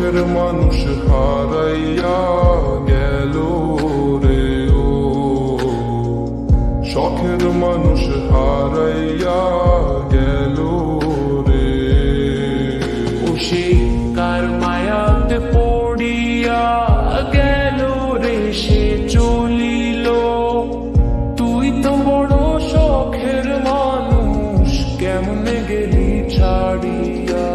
শখের মানুষ হারাইয়া গেল রে ও, শখের মানুষ হারাইয়া গেল রে। ও সে কার মায়াতে পড়িয়া গেল রে, সে চলিল। তুই তো বড় শখের মানুষ, কেমনে গেলি ছাড়িয়া।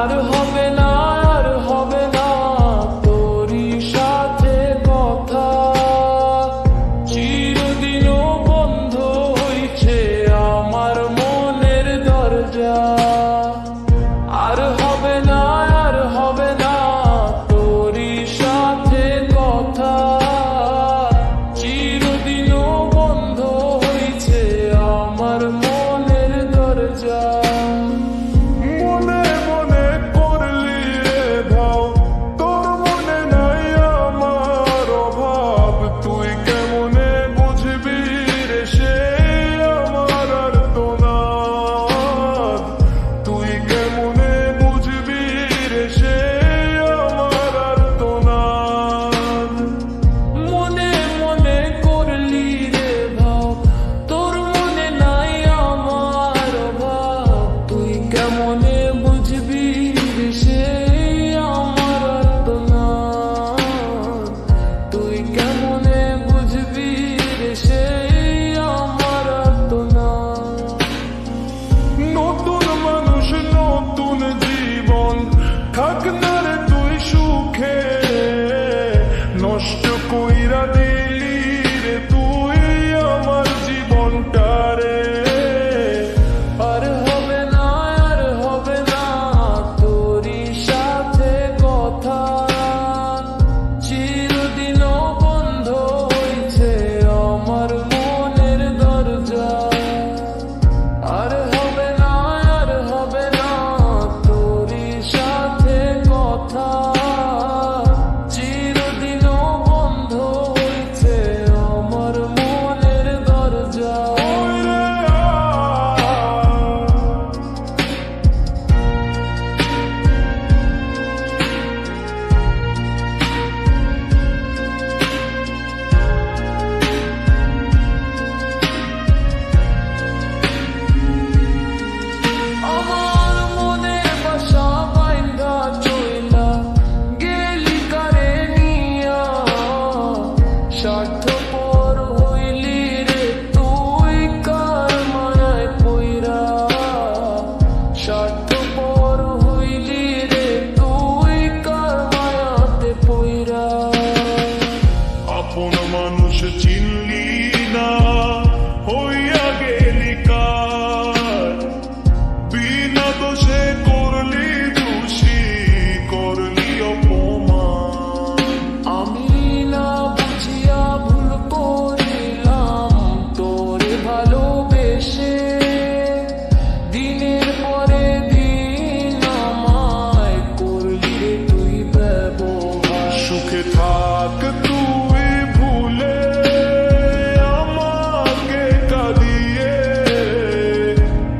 আর হবে না, আর হবে না তোরই সাথে কথা, চিরদিনও বন্ধ হইছে আমার মনের দরজা। আর হবে না, আর হবে না তোরই সাথে কথা, চিরদিনও বন্ধ হইছে আমার মনের দরজা। নষ্ট কইরা দিলি রে তুই আমার জীবনটারে। আর হবে না, আর হবে না তোরই সাথে কথা, চিরদিনও বন্ধ হইছে আমার মনের দরজা। আর হবে না, আর হবে না তোরই সাথে কথা, স্বার্থপর হইলি রে তুই কার মায়ায় পইরা। স্বার্থপর হইলি রে তুই কার মায়াতে পইরা। আপন মানুষ চিনলি না, হইয়া গেলি কার, বিনা দোষে করলি দোষী, করলি অপমান। আমি না বুঝিয়া ভুল করিলাম তোরে ভালোবেসে, দিনের পরে দিন আমায় করলি রে তুই ব্যবহার। সুখে থাক তুই ভুলে আমাকে কাঁদিয়ে,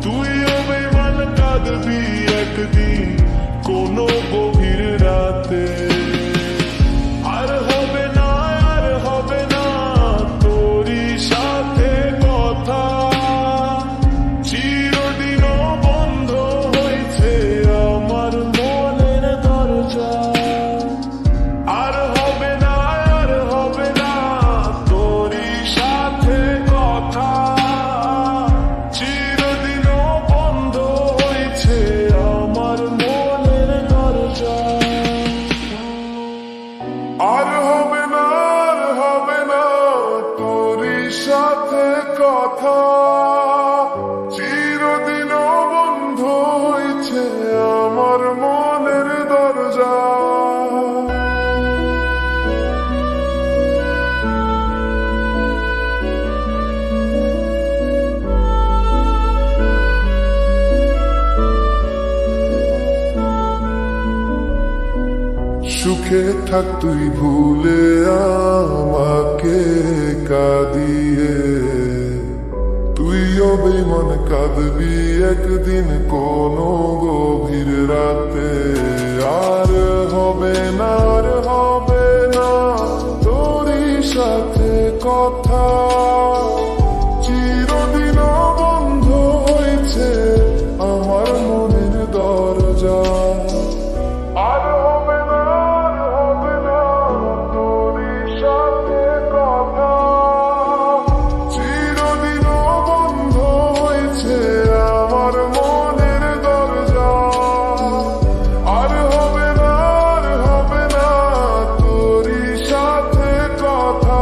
তুইও বেমান কাঁদবি একদিন কোনো গভীর রাতে। আর হবে না, আর হবে না তোরই সাথে কথা, চিরদিনও বন্ধ হইছে আমার মনের দরজা। আর হবে না, আর হবে না তোরই সাথে কথা, চিরদিনও বন্ধ হইছে আমার মনের দরজা। আর হবে না, আর হবে না তোরই সাথে কথা, চিরদিনও বন্ধ হইছে আমার মনের দরজা। সুখে থাক তুই ভুলে আমাকে কাঁদিয়ে, বেঈমান কাঁদবি একদিন কোনো গভীর রাতে। আর হবে না, আর হবে না তোরই সাথে কথা, চিরদিন বন্ধ হয়েছে আমার মনের দরজা। আর হবে না, আর হবে না তোরই সাথে কথা, চিরদিন বন্ধ হয়েছে আমার মনের দরজা। আর হবে না, আর হবে না তোরই সাথে কথা,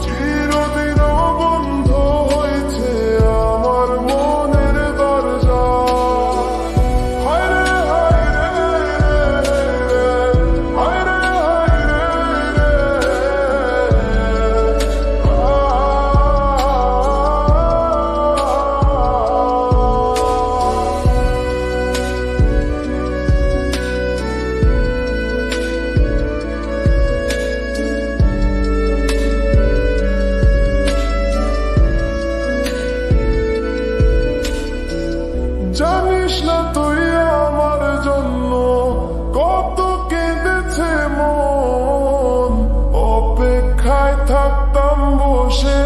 চিরদিন বন্ধ হয়েছে আমার মনের দরজা। হায়রে হায়রে হায়রে জানিস না তুই আমার জন্য কত কেঁদেছে মন, অপেক্ষায় থাকতাম বসে